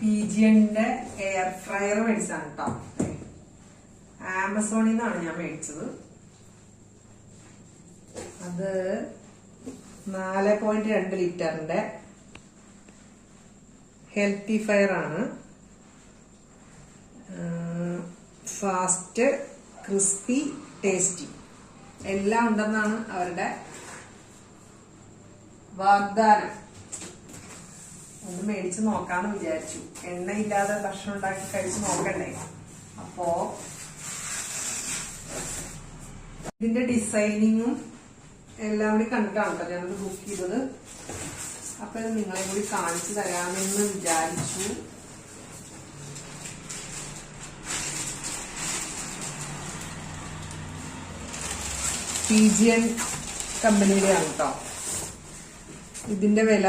പിജിയന്റെ air fryer മേടിച്ചാണ് കേട്ടോ. ആമസോണിൽ നിന്നാണ് ഞാൻ മേടിച്ചത്. അത് 4.2 ലിറ്ററിന്റെ ഹെൽത്തി ഫയർ ആണ്. ഫാസ്റ്റ്, ക്രിസ്പി, ടേസ്റ്റി എല്ലാം ഉണ്ടെന്നാണ് അവരുടെ വാഗ്ദാനം. ഒന്ന് മേടിച്ച് നോക്കാന്ന് വിചാരിച്ചു. എണ്ണയില്ലാതെ ഭക്ഷണം ഉണ്ടാക്കി കഴിച്ച് നോക്കണ്ടേ. അപ്പോ ഇതിന്റെ ഡിസൈനിങ്ങും എല്ലാം കൂടി കണ്ടിട്ടാണ് കേട്ടോ ഞാനത് ബുക്ക് ചെയ്തത്. അപ്പൊ ഇത് നിങ്ങളെ കൂടി കാണിച്ചു തരാമെന്ന് വിചാരിച്ചു. പിജിയൻ കമ്പനിയുടെയാണ് കേട്ടോ. ഇതിന്റെ വില